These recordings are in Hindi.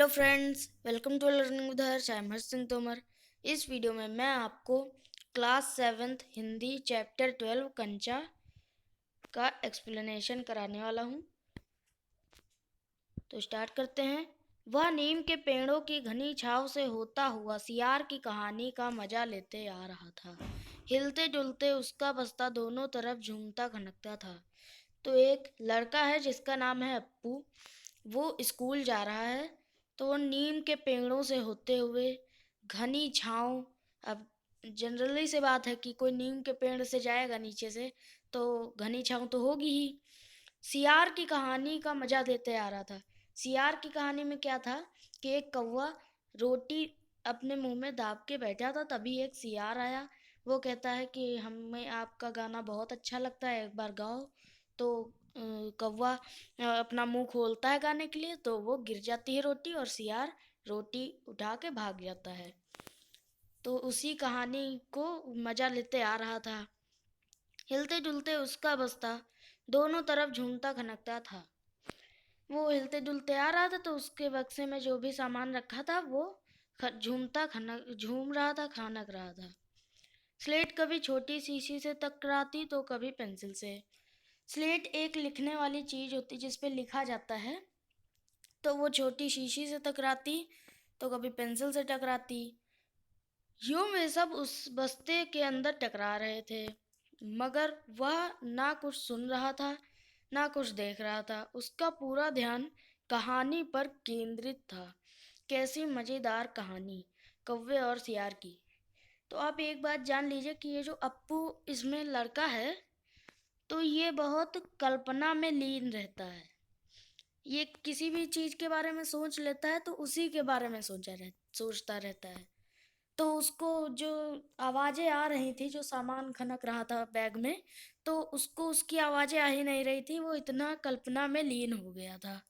Friends, welcome to learning with Harsh. I am Harsh Singh Tomar. इस वीडियो में मैं आपको क्लास 7th हिंदी चैप्टर 12 कंचा का एक्सप्लेनेशन कराने वाला हूँ। तो स्टार्ट करते हैं। वह नीम के पेड़ों की घनी छांव से होता हुआ सियार की कहानी का मजा लेते आ रहा था। हिलते डुलते उसका बस्ता दोनों तरफ झूमता खनकता था। तो एक लड़का है जिसका नाम है अप्पू। वो स्कूल जा रहा है। तो वो नीम के पेड़ों से होते हुए घनी छाँव, अब जनरली से बात है कि कोई नीम के पेड़ से जाएगा नीचे से तो घनी छाँव तो होगी ही। सियार की कहानी का मजा लेते आ रहा था। सियार की कहानी में क्या था कि एक कौवा रोटी अपने मुंह में दाब के बैठा था, तभी एक सियार आया। वो कहता है कि हमें आपका गाना बहुत अच्छा लगता है, एक बार गाओ। तो कौवा अपना मुंह खोलता है गाने के लिए, तो वो गिर जाती है रोटी और सियार रोटी उठा के भाग जाता है। तो उसी कहानी को मजा लेते आ रहा था। हिलते डुलते उसका बस्ता दोनों तरफ झूमता खनकता था। वो हिलते डुलते आ रहा था तो उसके बक्से में जो भी सामान रखा था वो झूम रहा था, खनक रहा था। स्लेट कभी छोटी शीशी से टकराती तो कभी पेंसिल से। स्लेट एक लिखने वाली चीज होती जिस पे लिखा जाता है, तो वो छोटी शीशी से टकराती तो कभी पेंसिल से टकराती। यूं वे सब उस बस्ते के अंदर टकरा रहे थे, मगर वह ना कुछ सुन रहा था ना कुछ देख रहा था। उसका पूरा ध्यान कहानी पर केंद्रित था। कैसी मजेदार कहानी, कौवे और सियार की। तो आप एक बात जान लीजिए कि ये जो अप्पू इसमें लड़का है, तो ये बहुत कल्पना में लीन रहता है। ये किसी भी चीज के बारे में सोच लेता है तो उसी के बारे में सोचता रहता है। तो उसको जो आवाजें आ रही थी, जो सामान खनक रहा था बैग में, तो उसको उसकी आवाजें आ ही नहीं रही थी। वो इतना कल्पना में लीन हो गया था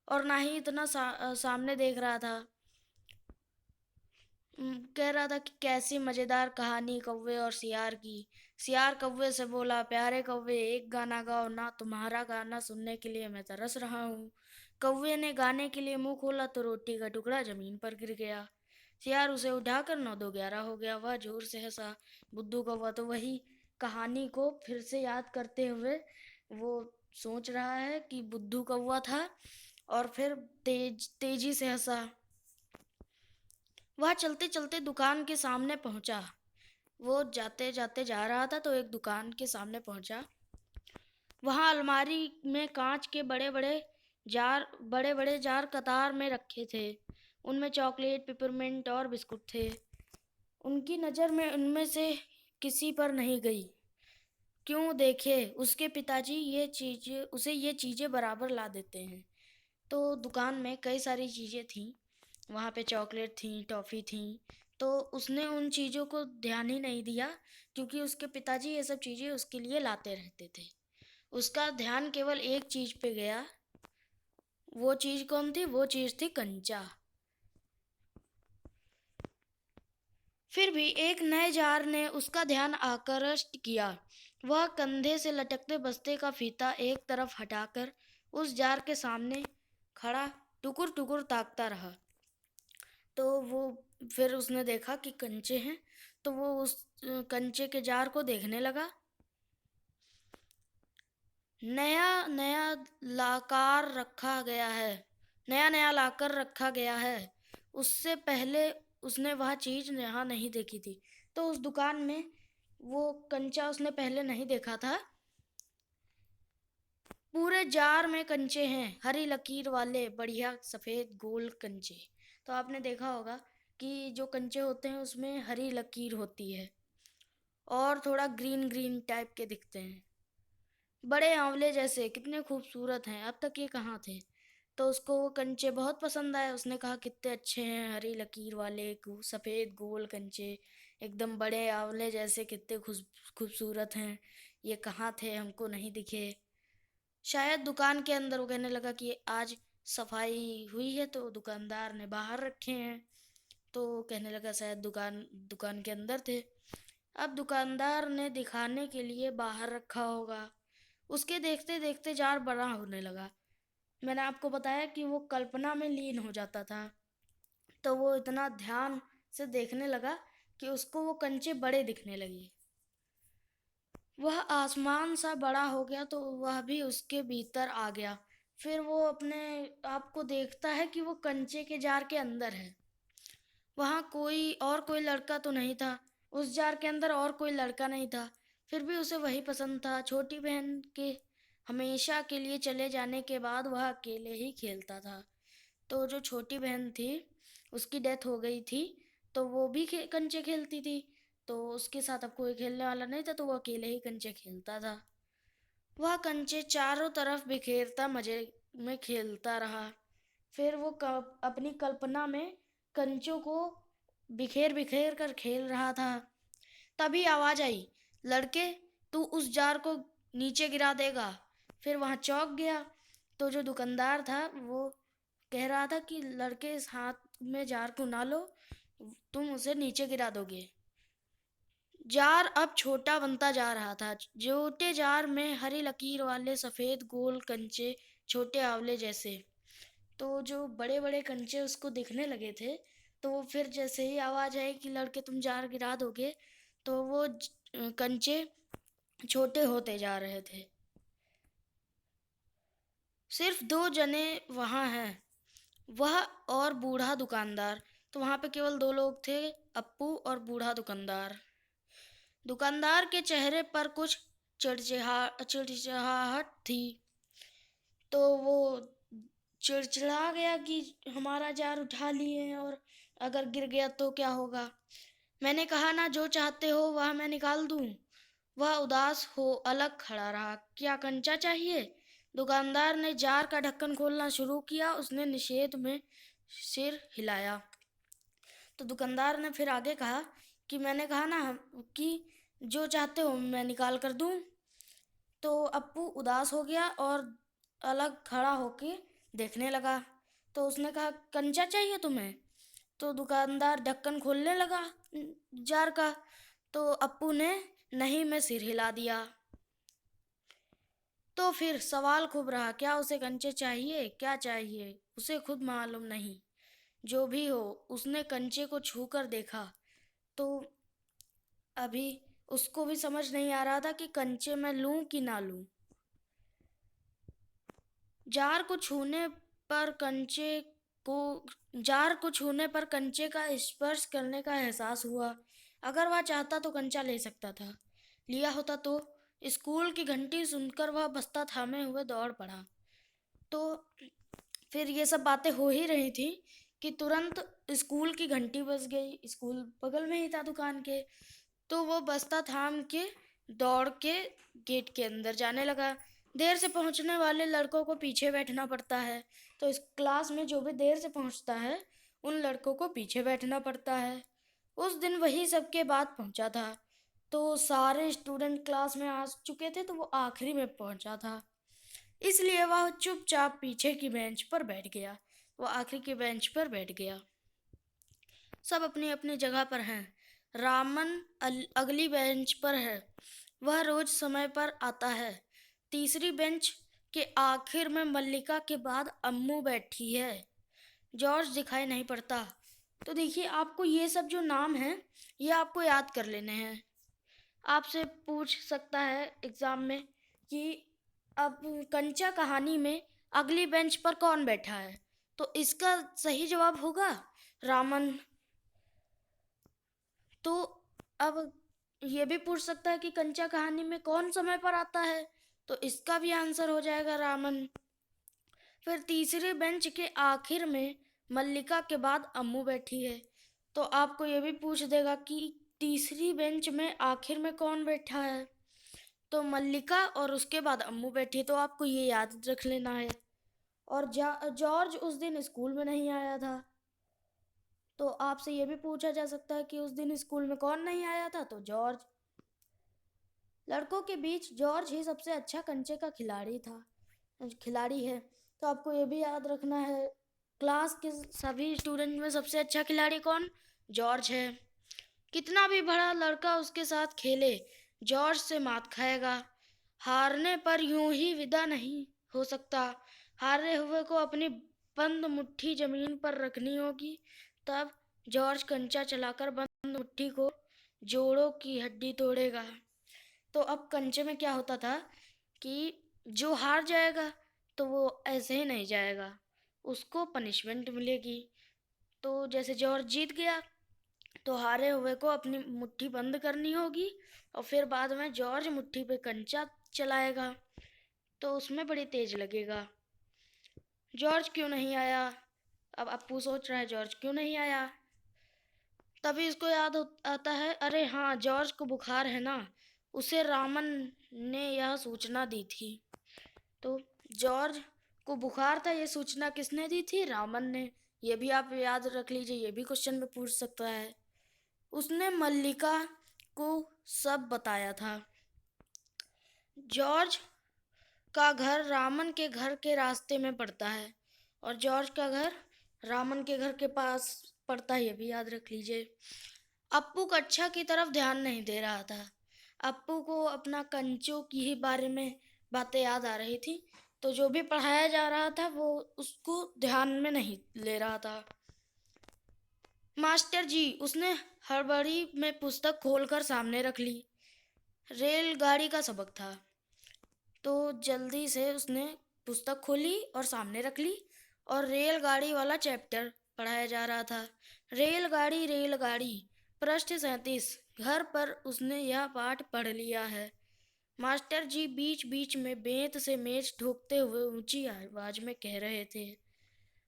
और ना ही इतना सामने देख रहा था। कह रहा था कि कैसी मजेदार कहानी कौवे और सियार की। सियार कौवे से बोला, प्यारे कौवे एक गाना गाओ ना, तुम्हारा गाना सुनने के लिए मैं तरस रहा हूँ। कौवे ने गाने के लिए मुंह खोला तो रोटी का टुकड़ा जमीन पर गिर गया। सियार उसे उठाकर 9 2 11 हो गया। वह जोर से हंसा। बुद्धू कौवा तो वही कहानी को फिर से याद करते हुए वो सोच रहा है कि बुद्धू कौवा था, और फिर तेजी से हंसा। वह चलते चलते दुकान के सामने पहुंचा। वो जाते जाते जा रहा था तो एक दुकान के सामने पहुंचा। वहां अलमारी में कांच के बड़े बड़े जार कतार में रखे थे। उनमें चॉकलेट, पिपरमिंट और बिस्कुट थे। उनकी नज़र में उनमें से किसी पर नहीं गई। क्यों, देखे उसके पिताजी ये चीज़ें बराबर ला देते हैं। तो दुकान में कई सारी चीज़ें थीं। वहाँ पे चॉकलेट थी, टॉफ़ी थी। तो उसने उन चीज़ों को ध्यान ही नहीं दिया, क्योंकि उसके पिताजी ये सब चीज़ें उसके लिए लाते रहते थे। उसका ध्यान केवल एक चीज़ पे गया। वो चीज़ कौन थी? वो चीज़ थी कंचा। फिर भी एक नए जार ने उसका ध्यान आकृष्ट किया। वह कंधे से लटकते बस्ते का फीता एक तरफ हटाकर उस जार के सामने खड़ा टुकुर टुकुर ताकता रहा। तो वो फिर उसने देखा कि कंचे हैं, तो वो उस कंचे के जार को देखने लगा। नया नया लाकर रखा गया है। नया नया लाकर रखा गया है। उससे पहले उसने वह चीज़ यहाँ नहीं देखी थी। तो उस दुकान में वो कंचा उसने पहले नहीं देखा था। पूरे जार में कंचे हैं, हरी लकीर वाले बढ़िया सफ़ेद गोल कंचे। तो आपने देखा होगा कि जो कंचे होते हैं उसमें हरी लकीर होती है और थोड़ा ग्रीन ग्रीन टाइप के दिखते हैं, बड़े आंवले जैसे। कितने खूबसूरत हैं, अब तक ये कहाँ थे। तो उसको वो कंचे बहुत पसंद आए। उसने कहा कितने अच्छे हैं, हरी लकीर वाले सफ़ेद गोल कंचे, एकदम बड़े आंवले जैसे, कितने खूबसूरत हैं। ये कहाँ थे, हमको नहीं दिखे। शायद दुकान के अंदर। वो कहने लगा कि आज सफाई हुई है तो दुकानदार ने बाहर रखे हैं। तो कहने लगा शायद दुकान दुकान के अंदर थे। अब दुकानदार ने दिखाने के लिए बाहर रखा होगा। उसके देखते देखते जार बड़ा होने लगा। मैंने आपको बताया कि वो कल्पना में लीन हो जाता था। तो वो इतना ध्यान से देखने लगा कि उसको वो कंचे बड़े दिखने लगे। वह आसमान सा बड़ा हो गया तो वह भी उसके भीतर आ गया। फिर वो अपने आप को देखता है कि वो कंचे के जार के अंदर है। वहाँ कोई लड़का तो नहीं था। उस जार के अंदर और कोई लड़का नहीं था। फिर भी उसे वही पसंद था। छोटी बहन के हमेशा के लिए चले जाने के बाद वह अकेले ही खेलता था। तो जो छोटी बहन थी उसकी डेथ हो गई थी। तो वो भी कंचे खेलती थी। तो उसके साथ अब कोई खेलने वाला नहीं था तो वो अकेले ही कंचे खेलता था। वह कंचे चारों तरफ बिखेरता मजे में खेलता रहा। फिर वो अपनी कल्पना में कंचों को बिखेर बिखेर कर खेल रहा था। तभी आवाज आई, लड़के, तू उस जार को नीचे गिरा देगा। फिर वहां चौंक गया। तो जो दुकानदार था वो कह रहा था कि लड़के, इस हाथ में जार को ना लो, तुम उसे नीचे गिरा दोगे। जार अब छोटा बनता जा रहा था। छोटे जार में हरी लकीर वाले सफेद गोल कंचे, छोटे आंवले जैसे। तो जो बड़े बड़े कंचे उसको दिखने लगे थे। तो वो फिर जैसे ही आवाज आई कि लड़के तुम जार गिरा दोगे, तो वो कंचे छोटे होते जा रहे थे। सिर्फ दो जने वहां हैं, वह और बूढ़ा दुकानदार। तो वहां पे केवल दो लोग थे, अप्पू और बूढ़ा दुकानदार। दुकानदार के चेहरे पर कुछ चिड़चिड़ाहट थी। तो वो चिड़चिड़ा गया कि हमारा जार उठा लिए हैं और अगर गिर गया तो क्या होगा। मैंने कहा ना, जो चाहते हो वह मैं निकाल दूं। वह उदास हो अलग खड़ा रहा। क्या कंचा चाहिए? दुकानदार ने जार का ढक्कन खोलना शुरू किया। उसने निषेध में सिर हिलाया। तो दुकानदार ने फिर आगे कहा कि मैंने कहा ना कि जो चाहते हो मैं निकाल कर दूं। तो अप्पू उदास हो गया और अलग खड़ा होके देखने लगा। तो उसने कहा, कंचा चाहिए तुम्हें? तो दुकानदार ढक्कन खोलने लगा जार का। तो अप्पू ने नहीं में सिर हिला दिया। तो फिर सवाल खूब रहा, क्या उसे कंचे चाहिए, क्या चाहिए, उसे खुद मालूम नहीं। जो भी हो, उसने कंचे को छूकर देखा। तो अभी उसको भी समझ नहीं आ रहा था कि कंचे मैं लूं कि ना लूं। जार को छूने पर कंचे को जार को छूने पर कंचे का स्पर्श करने का एहसास हुआ। अगर वह चाहता तो कंचा ले सकता था। लिया होता तो। स्कूल की घंटी सुनकर वह बस्ता थामे हुए दौड़ पड़ा। तो फिर ये सब बातें हो ही रही थी कि तुरंत स्कूल की घंटी बज गई। स्कूल बगल में ही था दुकान के। तो वो बस्ता थाम के दौड़ के गेट के अंदर जाने लगा। देर से पहुंचने वाले लड़कों को पीछे बैठना पड़ता है। तो इस क्लास में जो भी देर से पहुंचता है उन लड़कों को पीछे बैठना पड़ता है। उस दिन वही सबके बाद पहुंचा था। तो सारे स्टूडेंट क्लास में आ चुके थे तो वो आखिरी में पहुंचा था। इसलिए वह चुपचाप पीछे की बेंच पर बैठ गया। वो आखिरी की बेंच पर बैठ गया। सब अपनी अपनी जगह पर हैं। रामन अगली बेंच पर है। वह रोज समय पर आता है। तीसरी बेंच के आखिर में मल्लिका के बाद अम्मू बैठी है। जॉर्ज दिखाई नहीं पड़ता। तो देखिए, आपको ये सब जो नाम हैं ये आपको याद कर लेने हैं। आपसे पूछ सकता है एग्जाम में कि अब कंचा कहानी में अगली बेंच पर कौन बैठा है। तो इसका सही जवाब होगा रामन। तो अब ये भी पूछ सकता है कि कंचा कहानी में कौन समय पर आता है। तो इसका भी आंसर हो जाएगा रामन। फिर तीसरे बेंच के आखिर में मल्लिका के बाद अम्मू बैठी है। तो आपको ये भी पूछ देगा कि तीसरी बेंच में आखिर में कौन बैठा है। तो मल्लिका और उसके बाद अम्मू बैठी। तो आपको ये याद रख लेना है। और जॉर्ज उस दिन स्कूल में नहीं आया था। तो आपसे ये भी पूछा जा सकता है कि उस दिन स्कूल में कौन नहीं आया था। तो जॉर्ज। लड़कों के बीच जॉर्ज ही सबसे अच्छा कंचे का खिलाड़ी है। तो आपको ये भी याद रखना है, क्लास के सभी स्टूडेंट में सबसे अच्छा खिलाड़ी कौन? जॉर्ज है। कितना भी बड़ा लड़का उसके साथ खेले, जॉर्ज से मात खाएगा। हारने पर यूं ही विदा नहीं हो सकता। हारे हुए को अपनी बंद मुट्ठी जमीन पर रखनी होगी। तब जॉर्ज कंचा चलाकर बंद मुट्ठी को जोड़ों की हड्डी तोड़ेगा। तो अब कंचे में क्या होता था कि जो हार जाएगा तो वो ऐसे ही नहीं जाएगा, उसको पनिशमेंट मिलेगी। तो जैसे जॉर्ज जीत गया तो हारे हुए को अपनी मुट्ठी बंद करनी होगी और फिर बाद में जॉर्ज मुट्ठी पे कंचा चलाएगा तो उसमें बड़ी तेज लगेगा। जॉर्ज क्यों नहीं आया? अब अप्पू सोच रहा है जॉर्ज क्यों नहीं आया। तभी इसको आता है, अरे हाँ, जॉर्ज को बुखार है ना, उसे रामन ने यह सूचना दी थी। तो जॉर्ज को बुखार था, ये सूचना किसने दी थी? रामन ने। ये भी आप याद रख लीजिए, ये भी क्वेश्चन में पूछ सकता है। उसने मल्लिका को सब बताया था। जॉर्ज का घर रामन के घर के रास्ते में पड़ता है और जॉर्ज का घर रामन के घर के पास पड़ता है, ये भी याद रख लीजिए। अप्पू कक्षा की तरफ ध्यान नहीं दे रहा था। अप्पू को अपना कंचों की ही बारे में बातें याद आ रही थी, तो जो भी पढ़ाया जा रहा था वो उसको ध्यान में नहीं ले रहा था। मास्टर जी, उसने हड़बड़ी में पुस्तक खोलकर सामने रख ली। रेलगाड़ी का सबक था, तो जल्दी से उसने पुस्तक खोली और सामने रख ली और रेलगाड़ी वाला चैप्टर पढ़ाया जा रहा था। रेलगाड़ी रेलगाड़ी, पृष्ठ 37। घर पर उसने यह पाठ पढ़ लिया है। मास्टर जी बीच बीच में बेंत से मेज ठोकते हुए ऊंची आवाज में कह रहे थे,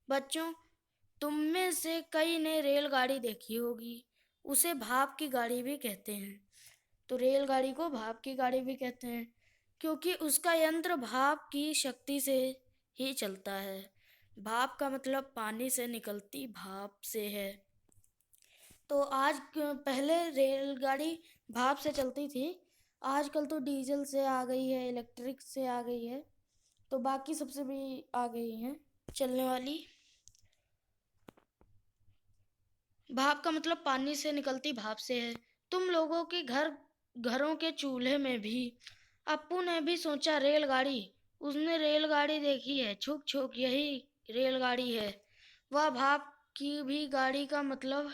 बच्चों, तुम में से कई ने रेलगाड़ी देखी होगी। उसे भाप की गाड़ी भी कहते हैं। तो रेलगाड़ी को भाप की गाड़ी भी कहते हैं क्योंकि उसका यंत्र भाप की शक्ति से ही चलता है। भाप का मतलब पानी से निकलती भाप से है। तो पहले रेलगाड़ी भाप से चलती थी, आजकल तो डीजल से आ गई है, इलेक्ट्रिक से आ गई है, तो बाकी सबसे भी आ गई है चलने वाली। भाप का मतलब पानी से निकलती भाप से है। तुम लोगों के घरों के चूल्हे में भी। अप्पू ने भी सोचा रेलगाड़ी। उसने रेलगाड़ी देखी है, छुक छुक यही रेलगाड़ी है। वह भाप की भी गाड़ी का मतलब।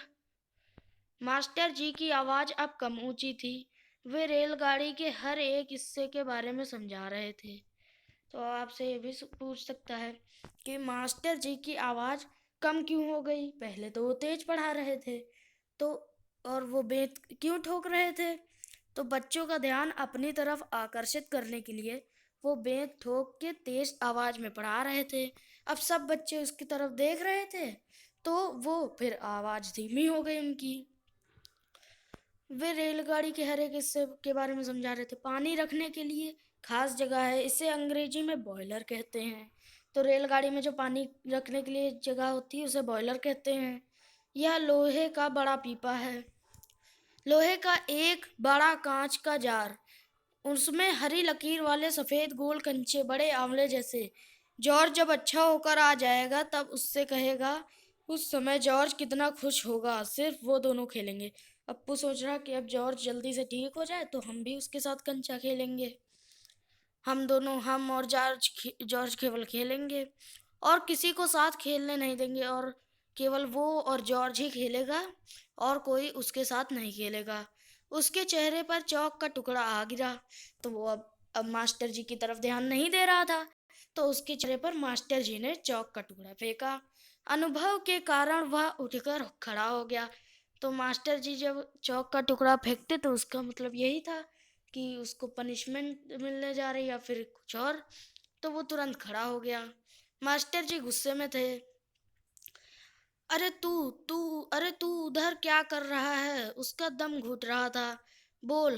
मास्टर जी की आवाज अब कम ऊंची थी। वे रेलगाड़ी के हर एक हिस्से के बारे में समझा रहे थे। तो आपसे ये भी पूछ सकता है कि मास्टर जी की आवाज कम क्यों हो गई? पहले तो वो तेज पढ़ा रहे थे, तो और वो बेत क्यों ठोक रहे थे? तो बच्चों का ध्यान अपनी तरफ आकर्षित करने के लिए वो बेत ठोक के तेज आवाज में पढ़ा रहे थे। अब सब बच्चे उसकी तरफ देख रहे थे, तो वो फिर आवाज धीमी हो गई उनकी। वे रेलगाड़ी के हर एक हिस्से के बारे में समझा रहे थे। पानी रखने के लिए खास जगह है, इसे अंग्रेजी में बॉयलर कहते हैं। तो रेलगाड़ी में जो पानी रखने के लिए जगह होती है उसे बॉयलर कहते हैं। यह लोहे का बड़ा पीपा है, लोहे का एक बड़ा कांच का जार, उसमें हरी लकीर वाले सफेद गोल कंचे, बड़े आंवले जैसे। जॉर्ज जब अच्छा होकर आ जाएगा तब उससे कहेगा, उस समय जॉर्ज कितना खुश होगा, सिर्फ वो दोनों खेलेंगे। अप्पू सोच रहा कि अब जॉर्ज जल्दी से ठीक हो जाए तो हम भी उसके साथ कंचा खेलेंगे। हम और जॉर्ज केवल खेलेंगे और किसी को साथ खेलने नहीं देंगे, और केवल वो और जॉर्ज ही खेलेगा और कोई उसके साथ नहीं खेलेगा। उसके चेहरे पर चौक का टुकड़ा आ गिरा, तो वो अब मास्टर जी की तरफ ध्यान नहीं दे रहा था, तो उसके चेहरे पर मास्टर जी ने चौक का टुकड़ा फेंका। अनुभव के कारण वह उठकर खड़ा हो गया। तो मास्टर जी जब चौक का टुकड़ा फेंकते तो उसका मतलब यही था कि उसको पनिशमेंट मिलने जा रही या फिर कुछ और। तो वो तुरंत खड़ा हो गया। मास्टर जी गुस्से में थे। अरे तू तू अरे तू उधर क्या कर रहा है? उसका दम घुट रहा था। बोल।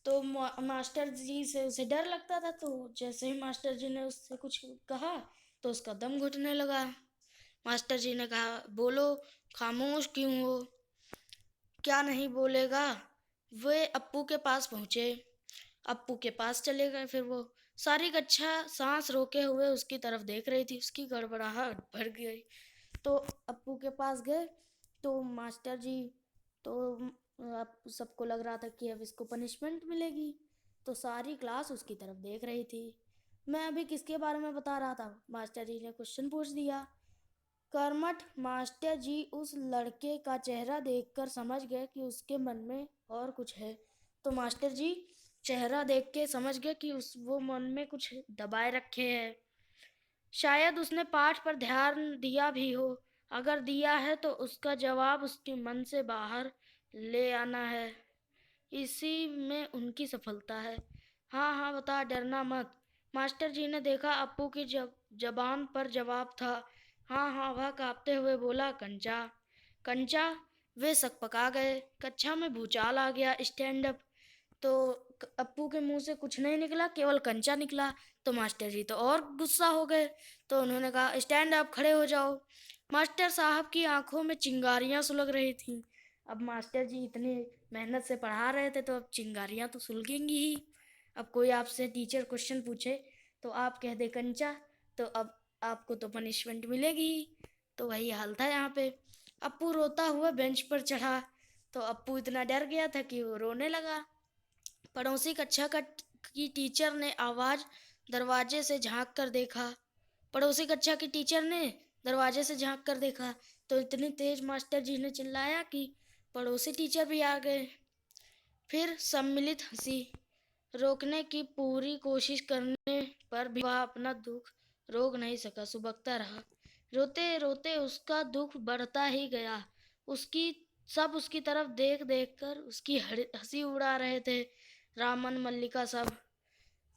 तो मास्टर जी से उसे डर लगता था, तो जैसे ही मास्टर जी ने उससे कुछ कहा तो उसका दम घुटने लगा। मास्टर जी ने कहा, बोलो, खामोश क्यों हो? क्या नहीं बोलेगा? वे अप्पू के पास पहुंचे, अप्पू के पास चले गए। फिर वो सारी कक्षा सांस रोके हुए उसकी तरफ देख रही थी, उसकी गड़बड़ाहट भर गई। तो अप्पू के पास गए तो मास्टर जी, तो अब सबको लग रहा था कि अब इसको पनिशमेंट मिलेगी, तो सारी क्लास उसकी तरफ देख रही थी। मैं अभी किसके बारे में बता रहा था? मास्टर जी ने क्वेश्चन पूछ दिया। कर्मठ मास्टर जी उस लड़के का चेहरा देखकर समझ गए कि उसके मन में और कुछ है। तो मास्टर जी चेहरा देख के समझ गए कि उस वो मन में कुछ दबाए रखे है। शायद उसने पाठ पर ध्यान दिया भी हो। अगर दिया है तो उसका जवाब उसके मन से बाहर ले आना है। इसी में उनकी सफलता है। हाँ हाँ बता, डरना मत। मास्टर जी ने देखा अप्पू की जबान पर जवाब था। हाँ हाँ, वह कांपते हुए बोला, कंचा। कंचा। वे सकपका गए। कक्षा में भूचाल आ गया। Stand up. तो अप्पू के मुंह से कुछ नहीं निकला, केवल कंचा निकला। तो मास्टर जी तो और गुस्सा हो गए। तो उन्होंने कहा, स्टैंड अप, खड़े हो जाओ। मास्टर साहब की आंखों में चिंगारियां सुलग रही थीं। अब मास्टर जी इतनी मेहनत से पढ़ा रहे थे तो अब चिंगारियां तो सुलगेंगी ही। अब कोई आपसे टीचर क्वेश्चन पूछे तो आप कह दे कंचा, तो अब आपको तो पनिशमेंट मिलेगी ही। तो वही हाल था यहाँ पे। अप्पू रोता हुआ बेंच पर चढ़ा। तो अप्पू इतना डर गया था कि वो रोने लगा। पड़ोसी कक्षा का की टीचर ने आवाज दरवाजे से झांक कर देखा। पड़ोसी कक्षा की टीचर ने दरवाजे से झांक कर देखा तो इतनी तेज मास्टर जी ने चिल्लाया कि पड़ोसी टीचर भी आ गए। फिर सम्मिलित हंसी। रोकने की पूरी कोशिश करने पर भी वह अपना दुख रोक नहीं सका, सुबकता रहा। रोते रोते उसका दुख बढ़ता ही गया। उसकी सब उसकी तरफ देख देख कर उसकी हंसी उड़ा रहे थे। रामन, मल्लिका, सब।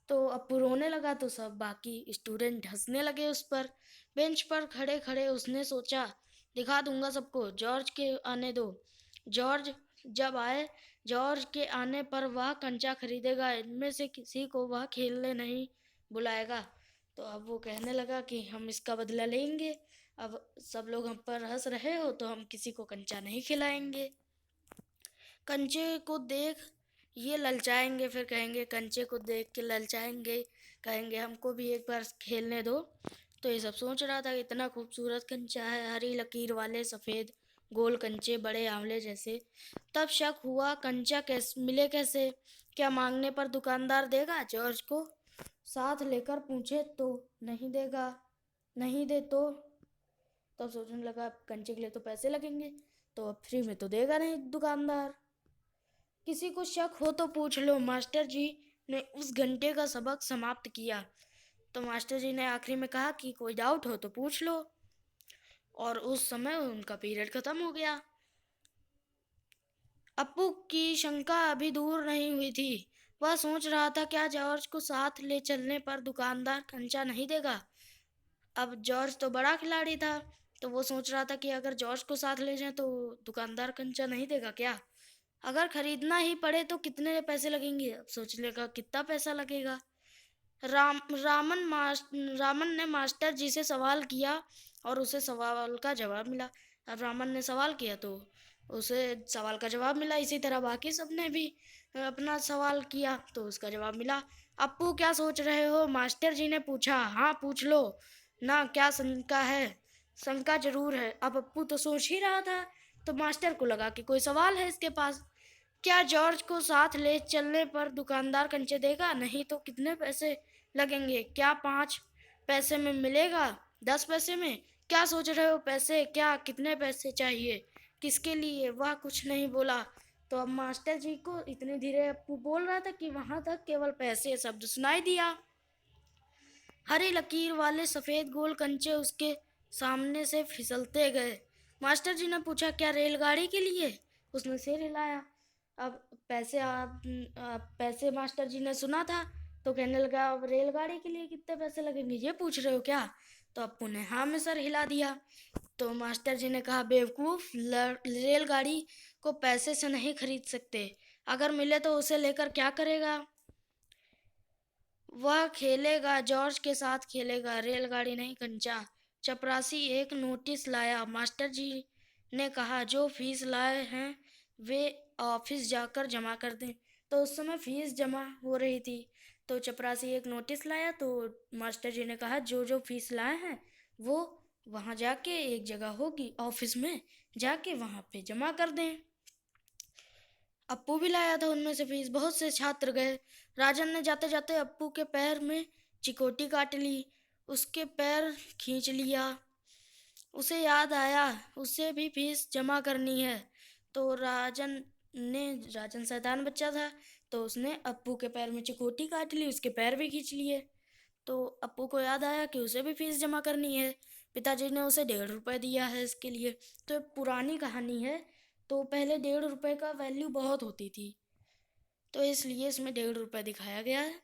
तो अप्पू रोने लगा तो सब बाकी स्टूडेंट हंसने लगे उस पर। बेंच पर खड़े खड़े उसने सोचा, दिखा दूंगा सबको, जॉर्ज के आने दो। जॉर्ज जब आए, जॉर्ज के आने पर वह कंचा खरीदेगा। इनमें से किसी को वह खेलने नहीं बुलाएगा। तो अब वो कहने लगा कि हम इसका बदला लेंगे। अब सब लोग हम पर हंस रहे हो तो हम किसी को कंचा नहीं खिलाएंगे। कंचे को देख ये ललचाएंगे, फिर कहेंगे कंचे को देख के ललचाएंगे, कहेंगे हमको भी एक बार खेलने दो। तो ये सब सोच रहा था, इतना खूबसूरत कंचा है, हरी लकीर वाले सफ़ेद गोल कंचे, बड़े आंवले जैसे। तब शक हुआ, कंचा कैसे मिले, कैसे? क्या मांगने पर दुकानदार देगा? जॉर्ज को साथ लेकर पूछे तो नहीं देगा। नहीं दे तो? तब सोचने लगा कंचे के लिए तो पैसे लगेंगे, तो अब फ्री में तो देगा नहीं दुकानदार। किसी को शक हो तो पूछ लो। मास्टर जी ने उस घंटे का सबक समाप्त किया। तो मास्टर जी ने आखिरी में कहा कि कोई डाउट हो तो पूछ लो। और उस समय उनका पीरियड खत्म हो गया। अप्पू की शंका अभी दूर नहीं हुई थी। वह सोच रहा था, क्या जॉर्ज को साथ ले चलने पर दुकानदार कंचा नहीं देगा? अब जॉर्ज तो बड़ा खिलाड़ी था। तो वो सोच रहा था कि अगर जॉर्ज को साथ ले जाएं तो दुकानदार कंचा नहीं देगा क्या? अगर खरीदना ही पड़े तो कितने पैसे लगेंगे? अब सोच लेगा कितना पैसा लगेगा। रामन ने मास्टर जी से सवाल किया और उसे सवाल का जवाब मिला। अब रामन ने सवाल किया तो उसे सवाल का जवाब मिला। इसी तरह बाकी सबने भी अपना सवाल किया तो उसका जवाब मिला। अप्पू, क्या सोच रहे हो? मास्टर जी ने पूछा। हाँ पूछ लो ना, क्या शंका है? शंका जरूर है। अब अप्पू तो सोच ही रहा था तो मास्टर को लगा कि कोई सवाल है इसके पास। क्या जॉर्ज को साथ ले चलने पर दुकानदार कंचे देगा? नहीं तो कितने पैसे लगेंगे? क्या 5 पैसे में मिलेगा? 10 पैसे में? क्या सोच रहे हो? पैसे क्या? कितने पैसे चाहिए? किसके लिए? वह कुछ नहीं बोला। तो अब मास्टर जी को इतने धीरे अप्पू बोल रहा था कि वहां तक केवल पैसे शब्द सुनाई दिया। हरी लकीर वाले सफेद गोल कंचे उसके सामने से फिसलते गए। मास्टर जी ने पूछा, क्या रेलगाड़ी के लिए? उसने सिर हिलाया। अब पैसे मास्टर जी ने सुना था तो कहने लगा, अब रेलगाड़ी के लिए कितने पैसे लगेंगे ये पूछ रहे हो क्या? तो अप्पू ने हाँ में सर हिला दिया। तो मास्टर जी ने कहा, बेवकूफ, रेलगाड़ी को पैसे से नहीं खरीद सकते। अगर मिले तो उसे लेकर क्या करेगा? वह खेलेगा, जॉर्ज के साथ खेलेगा, रेलगाड़ी नहीं कंचा। चपरासी एक नोटिस लाया। मास्टर जी ने कहा, जो फीस लाए हैं वे ऑफिस जाकर जमा कर दें। तो उस समय फीस जमा हो रही थी। तो चपरासी एक नोटिस लाया तो मास्टर जी ने कहा, जो जो फीस लाए हैं वो वहाँ जाके एक जगह होगी ऑफिस में, जाके वहाँ पे जमा कर दें। अप्पू भी लाया था उनमें से फीस। बहुत से छात्र गए। राजन ने जाते जाते अप्पू के पैर में चिकोटी काट ली, उसके पैर खींच लिया। उसे याद आया उसे भी फीस जमा करनी है। तो राजन शैतान बच्चा था, तो उसने अप्पू के पैर में चिकोटी काट ली, उसके पैर भी खींच लिए। तो अप्पू को याद आया कि उसे भी फीस जमा करनी है। पिताजी ने उसे 1.5 रुपये दिया है इसके लिए। तो ये पुरानी कहानी है, तो पहले 1.5 रुपये का वैल्यू बहुत होती थी, तो इसलिए इसमें 1.5 रुपये दिखाया गया है।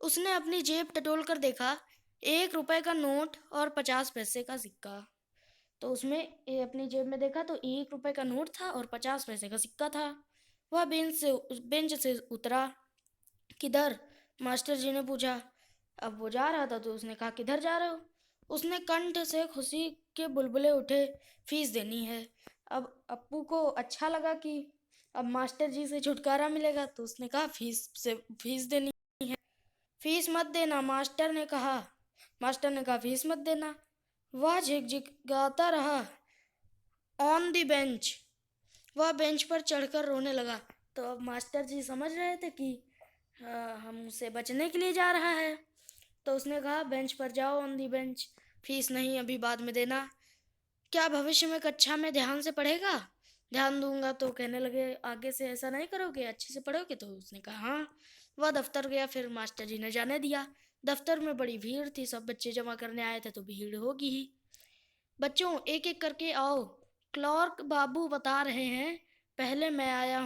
उसने अपनी जेब टटोल कर देखा, 1 रुपये का नोट और 50 पैसे का सिक्का। तो उसमें अपनी जेब में देखा तो 1 रुपये का नोट था और 50 पैसे का सिक्का था। वह बेंच से उतरा। किधर? मास्टर जी ने पूछा। अब वो जा रहा था तो उसने कहा, किधर जा रहे हो? उसने कंठ से खुशी के बुलबुले उठे, फीस देनी है। अब अप्पू को अच्छा लगा कि अब मास्टर जी से छुटकारा मिलेगा, तो उसने कहा, फीस देनी है। फीस मत देना, मास्टर ने कहा फीस मत देना। वह झिकझिकाता रहा। On the bench. वह बेंच पर चढ़कर रोने लगा। तो अब मास्टर जी समझ रहे थे कि हमसे बचने के लिए जा रहा है, तो उसने कहा, बेंच पर जाओ, ऑन दी बेंच। फीस नहीं, अभी बाद में देना। क्या भविष्य में कक्षा में ध्यान से पढ़ेगा? ध्यान दूंगा। तो कहने लगे, आगे से ऐसा नहीं करोगे, अच्छे से पढ़ोगे? तो उसने कहा हाँ। वह दफ्तर गया, फिर मास्टर जी ने जाने दिया। दफ्तर में बड़ी भीड़ थी, सब बच्चे जमा करने आए थे, तो भीड़ होगी ही। बच्चों, एक एक करके आओ, क्लर्क बाबू बता रहे हैं। पहले मैं आया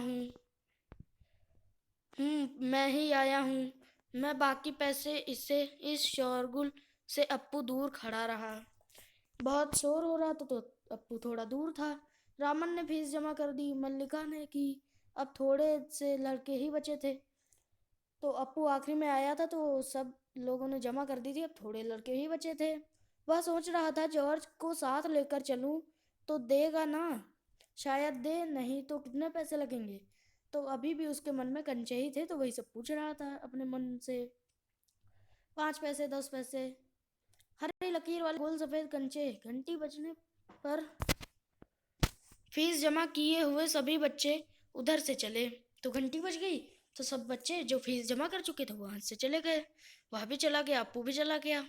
मैं ही आया हूँ। मैं बाकी पैसे इस शोरगुल से अप्पू दूर खड़ा रहा। बहुत शोर हो रहा था, तो अप्पू थोड़ा दूर था। रामन ने फीस जमा कर दी, मल्लिका ने की। अब थोड़े से लड़के ही बचे थे, तो अप्पू आखिरी में आया था, तो सब लोगों ने जमा कर दी थी। अब थोड़े लड़के ही बचे थे। वह सोच रहा था, जॉर्ज को साथ लेकर चलूं तो देगा ना? शायद दे, नहीं तो कितने पैसे लगेंगे? तो अभी भी उसके मन में कंचे ही थे, तो वही सब पूछ रहा था अपने मन से। 5 पैसे, 10 पैसे। हरी लकीर वाले गोल सफेद कंचे। घंटी बजने पर फीस जमा किए हुए सभी बच्चे उधर से चले। तो घंटी बज गई, तो सब बच्चे जो फीस जमा कर चुके थे वहां से चले गए। वह भी चला गया, अप्पू भी चला गया,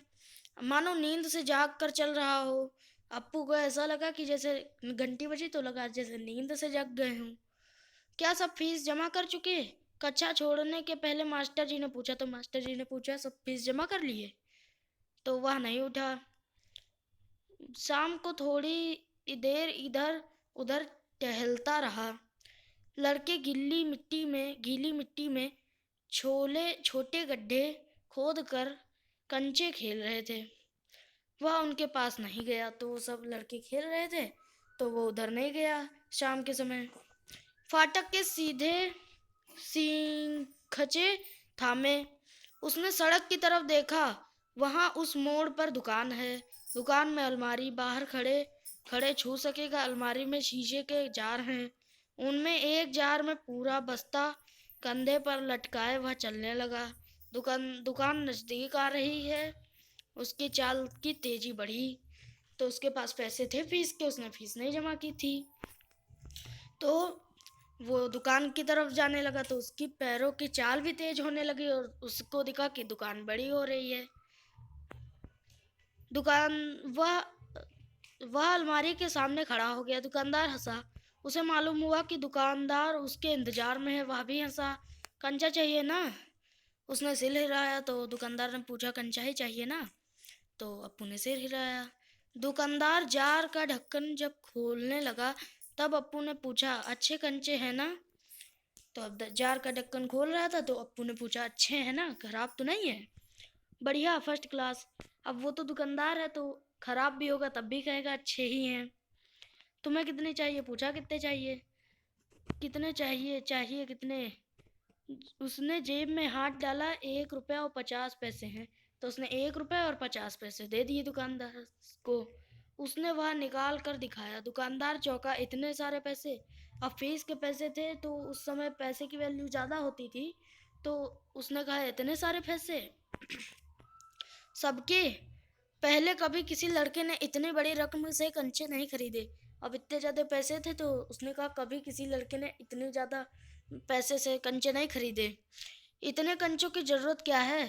मानो नींद से जाग कर चल रहा हो। अप्पू को ऐसा लगा कि जैसे घंटी बजी तो लगा जैसे नींद से जग गए हूँ। क्या सब फीस जमा कर चुके? कक्षा छोड़ने के पहले मास्टर जी ने पूछा। तो मास्टर जी ने पूछा, सब फीस जमा कर लिए? तो वह नहीं उठा। शाम को थोड़ी देर इधर उधर टहलता रहा। लड़के गीली मिट्टी में छोटे गड्ढे खोद कर कंचे खेल रहे थे। वह उनके पास नहीं गया, तो वो सब लड़के खेल रहे थे, तो वो उधर नहीं गया। शाम के समय फाटक के सीधे सींखचे थामे। उसने सड़क की तरफ देखा। वहां उस मोड़ पर दुकान है। दुकान में अलमारी, बाहर खड़े खड़े छू सकेगा। अलमारी में शीशे के जार हैं, उनमें एक जार में पूरा बस्ता कंधे पर लटकाए वह चलने लगा। दुकान नजदीक आ रही है। उसकी चाल की तेजी बढ़ी। तो उसके पास पैसे थे फीस के, उसने फीस नहीं जमा की थी, तो वो दुकान की तरफ जाने लगा। तो उसकी पैरों की चाल भी तेज होने लगी और उसको दिखा कि दुकान बड़ी हो रही है। दुकान वह वह अलमारी के सामने खड़ा हो गया। दुकानदार हंसा। उसे मालूम हुआ कि दुकानदार उसके इंतजार में है। वह भी हंसा। कंचा चाहिए ना? उसने सिर हिलाया। तो दुकानदार ने पूछा, कंचा ही चाहिए ना? तो अप्पू ने सिर हिलाया। दुकानदार जार का ढक्कन जब खोलने लगा, तब अप्पू ने पूछा, अच्छे कंचे हैं ना? तो अब जार का ढक्कन खोल रहा था, तो अप्पू ने पूछा, अच्छे हैं ना, खराब तो नहीं है? बढ़िया, फर्स्ट क्लास। अब वो तो दुकानदार है, तो खराब भी होगा तब भी कहेगा अच्छे ही हैं। तुम्हें कितने चाहिए? पूछा, कितने चाहिए? कितने चाहिए? चाहिए कितने? उसने जेब में हाथ डाला। 1 रुपया और 50 पैसे हैं। तो उसने 1 रुपया और 50 पैसे दे दिए दुकानदार को। उसने वह निकाल कर दिखाया। दुकानदार चौंका, इतने सारे पैसे? अब फीस के पैसे थे, तो उस समय पैसे की वैल्यू ज़्यादा होती थी, तो उसने कहा, इतने सारे पैसे सबके? पहले कभी किसी लड़के ने इतनी बड़ी रकम से कंचे नहीं खरीदे। अब इतने ज़्यादा पैसे थे, तो उसने कहा, कभी किसी लड़के ने इतने ज़्यादा पैसे से कंचे नहीं खरीदे। इतने कंचों की ज़रूरत क्या है?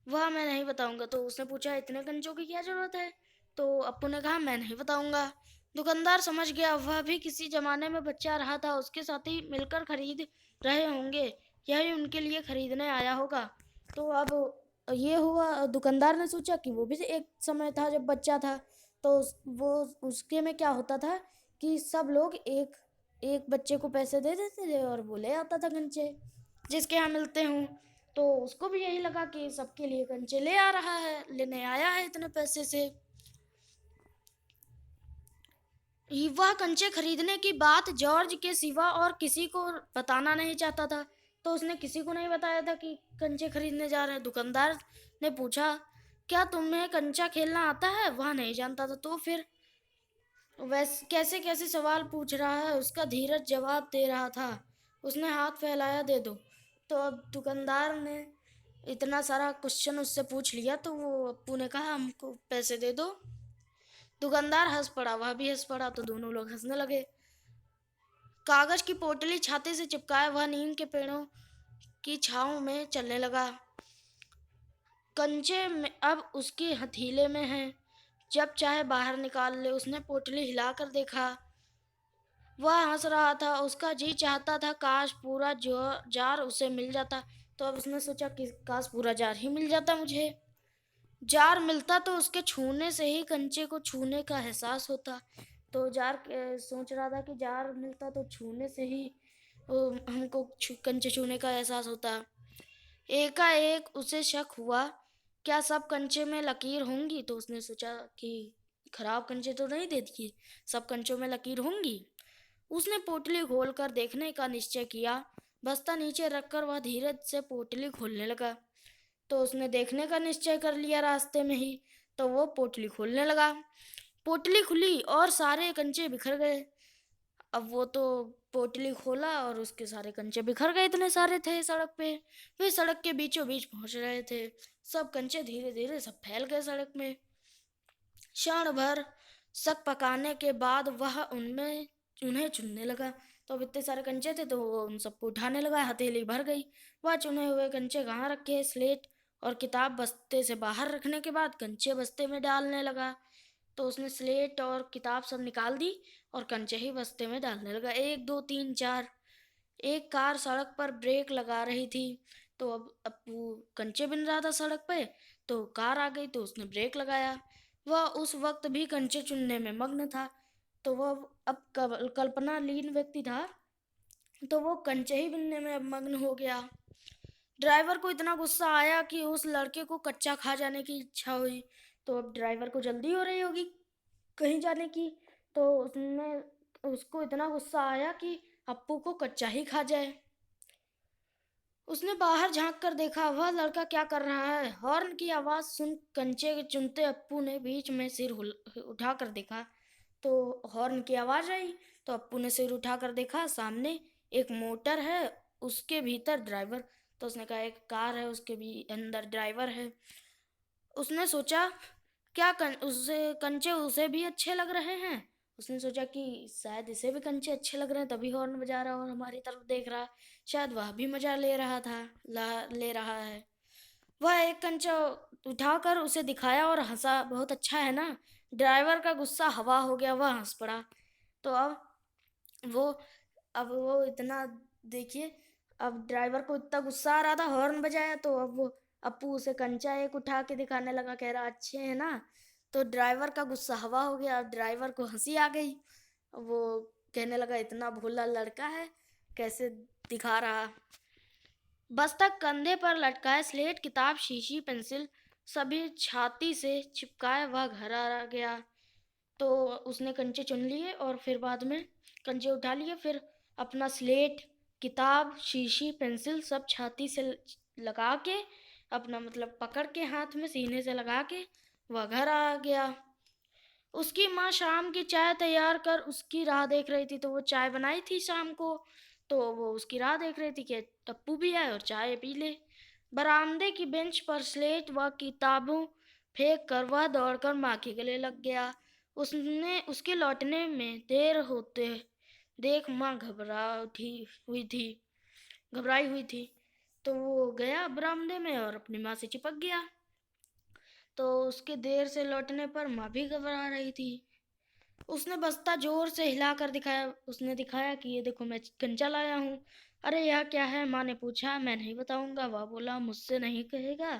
वह मैं नहीं बताऊंगा। तो उसने पूछा इतने कंचों की क्या जरूरत है? तो अप्पू ने कहा मैं नहीं बताऊंगा। दुकानदार समझ गया वह भी किसी जमाने में बच्चा रहा था, उसके साथ ही मिलकर खरीद रहे होंगे, यही उनके लिए खरीदने आया होगा। तो अब ये हुआ, दुकानदार ने सोचा कि वो भी एक समय था जब बच्चा था। तो वो उसके में क्या होता था कि सब लोग एक एक बच्चे को पैसे दे देते थे और वो ले आता था कंचे जिसके यहाँ मिलते हों। तो उसको भी यही लगा कि सबके लिए कंचे ले आ रहा है, लेने आया है इतने पैसे से। वह कंचे खरीदने की बात जॉर्ज के सिवा और किसी को बताना नहीं चाहता था। तो उसने किसी को नहीं बताया था कि कंचे खरीदने जा रहे हैं। दुकानदार ने पूछा क्या तुम्हें कंचा खेलना आता है? वह नहीं जानता था। तो फिर वैसे कैसे कैसे सवाल पूछ रहा है, उसका धीरज जवाब दे रहा था। उसने हाथ फैलाया, दे दो। तो अब दुकानदार ने इतना सारा क्वेश्चन उससे पूछ लिया, तो वो अप्पू ने कहा हमको पैसे दे दो। दुकानदार हंस पड़ा, वह भी हंस पड़ा, तो दोनों लोग हंसने लगे। कागज की पोटली छाते से चिपकाए वह नीम के पेड़ों की छांव में चलने लगा। कंचे में अब उसके हथीले में हैं, जब चाहे बाहर निकाल ले। उसने पोटली हिलाकर देखा, वह हंस रहा था। उसका जी चाहता था काश पूरा जो जार उसे मिल जाता। तो अब उसने सोचा कि काश पूरा जार ही मिल जाता मुझे। जार मिलता तो उसके छूने से ही कंचे को छूने का एहसास होता। तो सोच रहा था कि जार मिलता तो छूने से ही हमको कंचे छूने का एहसास होता। एकाएक उसे शक हुआ, क्या सब कंचे में लकीर होंगी? तो उसने सोचा कि खराब कंचे तो नहीं दे दिए, सब कंचों में लकीर होंगी। उसने पोटली खोलकर देखने का निश्चय किया। बस्ता नीचे रखकर वह धीरे से पोटली खोलने लगा। तो उसने देखने का निश्चय कर लिया रास्ते में ही। तो वो पोटली खोलने लगा। पोटली खुली और सारे कंचे बिखर गए। अब वो तो पोटली खोला और उसके सारे कंचे बिखर गए, इतने सारे थे सड़क पे। वे सड़क के बीचों बीच पहुंच रहे थे। सब कंचे धीरे धीरे सब फैल गए सड़क में। क्षण भर शक पकाने के बाद वह उनमें उन्हें चुनने लगा। तो अब इतने सारे कंचे थे तो वो उन सबको उठाने लगा, हथेली भर गई। वह चुने हुए कंचे कहाँ रखे, स्लेट और किताब बस्ते से बाहर रखने के बाद कंचे बस्ते में डालने लगा। तो उसने स्लेट और किताब सब निकाल दी और कंचे ही बस्ते में डालने लगा। एक दो तीन चार। एक कार सड़क पर ब्रेक लगा रही थी। तो अब वो कंचे बिन रहा था सड़क पे। तो कार आ गई तो उसने ब्रेक लगाया। वह उस वक्त भी कंचे चुनने में मग्न था। तो वह अब कल्पना लीन व्यक्ति था, तो वो कंचे ही बिनने में अब मग्न हो गया। ड्राइवर को इतना गुस्सा आया कि उस लड़के को कच्चा खा जाने की इच्छा हुई। तो अब ड्राइवर को जल्दी हो रही होगी कहीं जाने की। तो उसको इतना गुस्सा आया कि अप्पू को कच्चा ही खा जाए। उसने बाहर झांक कर देखा, वह लड़का क्या कर रहा है। हॉर्न की आवाज सुन कंचे चुनते अप्पू ने बीच में सिर उठाकर देखा। तो हॉर्न की आवाज आई तो अप्पू ने सिर उठाकर देखा, सामने एक मोटर है, उसके भीतर ड्राइवर। तो उसने कहा एक कार है, उसके भी अंदर ड्राइवर है। उसने सोचा उसे कंचे उसे भी अच्छे लग रहे हैं। उसने सोचा कि शायद इसे भी कंचे अच्छे लग रहे हैं, तभी हॉर्न बजा रहा है और हमारी तरफ देख रहा है। शायद वह भी मजा ले रहा था, ले रहा है। वह एक कंचा उठाकर उसे दिखाया और हंसा, बहुत अच्छा है ना। ड्राइवर का गुस्सा हवा हो गया, वह हंस पड़ा। तो वो अब वो इतना देखिए, अब ड्राइवर को इतना गुस्सा आ रहा था, हॉर्न बजाया तो अब वो अप्पू उसे कंचा एक उठा के दिखाने लगा, कह रहा अच्छे है ना। तो ड्राइवर का गुस्सा हवा हो गया, अब ड्राइवर को हंसी आ गई। वो कहने लगा इतना भोला लड़का है, कैसे दिखा रहा। बस्ता कंधे पर लटकाए, स्लेट किताब शीशी पेंसिल सभी छाती से चिपकाए वह घर आ गया। तो उसने कंचे चुन लिए और फिर बाद में कंचे उठा लिए, फिर अपना स्लेट किताब शीशी पेंसिल सब छाती से लगा के, अपना मतलब पकड़ के हाथ में सीने से लगा के वह घर आ गया। उसकी माँ शाम की चाय तैयार कर उसकी राह देख रही थी। तो वो चाय बनाई थी शाम को, तो वो उसकी राह देख रही थी कि टप्पू भी आए और चाय पी ले। बरामदे की बेंच पर स्लेट व किताबों फेंक कर वह दौड़कर माँ के गले लग गया। उसने उसके लौटने में देर होते देख माँ घबराई हुई थी। तो वो गया बरामदे में और अपनी माँ से चिपक गया। तो उसके देर से लौटने पर माँ भी घबरा रही थी। उसने बस्ता जोर से हिलाकर दिखाया। उसने दिखाया कि ये देखो, मैं कंचा लाया हूँ। अरे यह क्या है? माँ ने पूछा। मैं नहीं बताऊंगा। वह बोला, मुझसे नहीं कहेगा?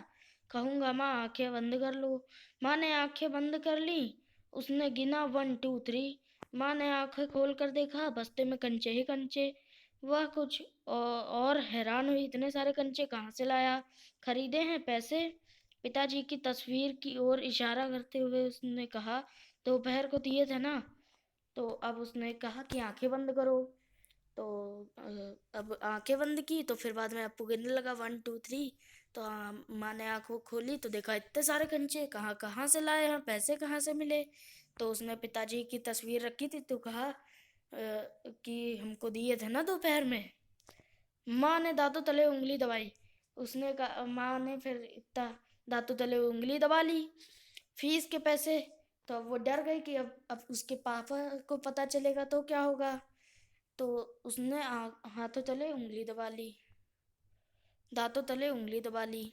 कहूंगा माँ, आंखें बंद कर लो। माँ ने आंखें बंद कर ली। उसने गिना 1 2 3। माँ ने आंखें खोल कर देखा, बस्ते में कंचे ही कंचे। वह कुछ और हैरान हुई, इतने सारे कंचे कहाँ से लाया? खरीदे हैं? पैसे? पिताजी की तस्वीर की ओर इशारा करते हुए उसने कहा, दोपहर को दिए थे ना? तो अब उसने कहा कि आंखें बंद करो। तो अब आंखें बंद की तो फिर बाद में अप्पू गिनने लगा 1 2 3। तो माँ ने आंखों खोली तो देखा इतने सारे कंचे, कहाँ कहाँ से लाए हैं, पैसे कहाँ से मिले? तो उसने पिताजी की तस्वीर रखी थी तो कहा कि हमको दिए थे ना दोपहर में। माँ ने दांतों तले उंगली दबाई। उसने कहा, माँ ने फिर इतना दांतों तले उंगली दबा ली। फीस के पैसे? तो अब वो डर गई कि अब उसके पापा को पता चलेगा तो क्या होगा। तो उसने हाथों तले उंगली दबा ली, दांतों तले उंगली दबा ली।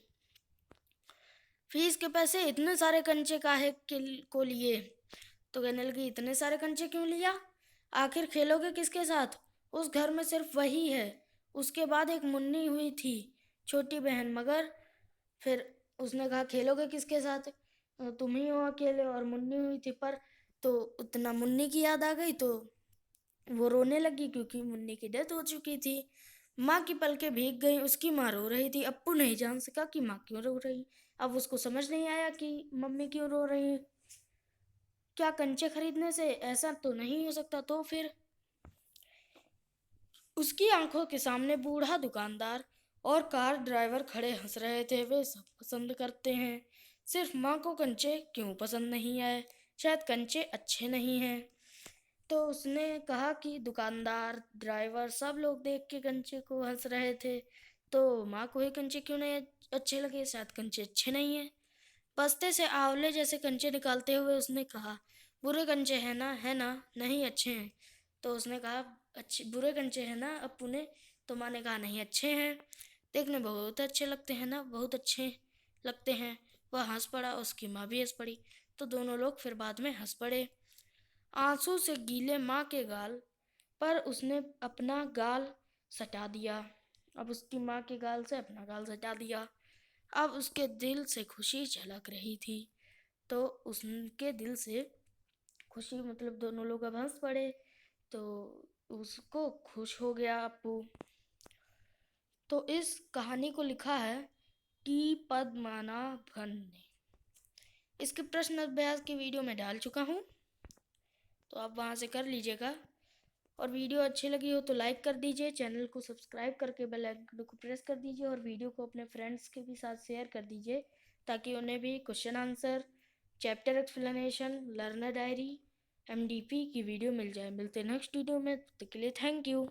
फीस के पैसे? इतने सारे कंचे काहे को लिए? तो कहने लगी, इतने सारे कंचे क्यों लिया? आखिर खेलोगे किसके साथ? उस घर में सिर्फ वही है। उसके बाद एक मुन्नी हुई थी, छोटी बहन, मगर फिर उसने कहा, खेलोगे किसके साथ? तुम ही हो अकेले, और मुन्नी हुई थी। पर तो उतना मुन्नी की याद आ गई तो वो रोने लगी, क्योंकि मुन्नी की डेथ हो चुकी थी। माँ की पलकें भीग गई। उसकी माँ रो रही थी। अप्पू नहीं जान सका कि माँ क्यों रो रही। अब उसको समझ नहीं आया कि मम्मी क्यों रो रही है। क्या कंचे खरीदने से ऐसा तो नहीं हो सकता? तो फिर उसकी आंखों के सामने बूढ़ा दुकानदार और कार ड्राइवर खड़े हंस रहे थे। वे सब पसंद करते हैं, सिर्फ माँ को कंचे क्यों पसंद नहीं आए? शायद कंचे अच्छे नहीं हैं। तो उसने कहा कि दुकानदार, ड्राइवर, सब लोग देख के कंचे को हंस रहे थे, तो माँ को ही कंचे क्यों नहीं अच्छे लगे? शायद कंचे अच्छे नहीं हैं। बस्ते से आंवले जैसे कंचे निकालते हुए उसने कहा, बुरे कंचे हैं ना? है ना? नहीं, अच्छे हैं। तो उसने कहा, अच्छे बुरे कंचे हैं ना अप्पू ने? तो माँ ने कहा, नहीं, अच्छे हैं, देखने बहुत अच्छे लगते हैं ना, बहुत अच्छे लगते हैं। वह हंस पड़ा, उसकी माँ भी हंस पड़ी। तो दोनों लोग फिर बाद में हंस पड़े। आंसू से गीले माँ के गाल पर उसने अपना गाल सटा दिया। अब उसकी माँ के गाल से अपना गाल सटा दिया। अब उसके दिल से खुशी झलक रही थी। तो उसके दिल से खुशी, मतलब दोनों लोग अब हंस पड़े। तो उसको खुश हो गया अप्पू। तो इस कहानी को लिखा है टी पद्मनाभन ने। इसके प्रश्न अभ्यास की वीडियो में डाल चुका हूँ, तो आप वहाँ से कर लीजिएगा। और वीडियो अच्छी लगी हो तो लाइक कर दीजिए, चैनल को सब्सक्राइब करके बेल आइकन को प्रेस कर दीजिए, और वीडियो को अपने फ्रेंड्स के भी साथ शेयर कर दीजिए, ताकि उन्हें भी question answer, chapter explanation, learner diary, MDP की वीडियो मिल जाए। मिलते हैं नेक्स्ट वीडियो में, तब तक के लिए थैंक यू।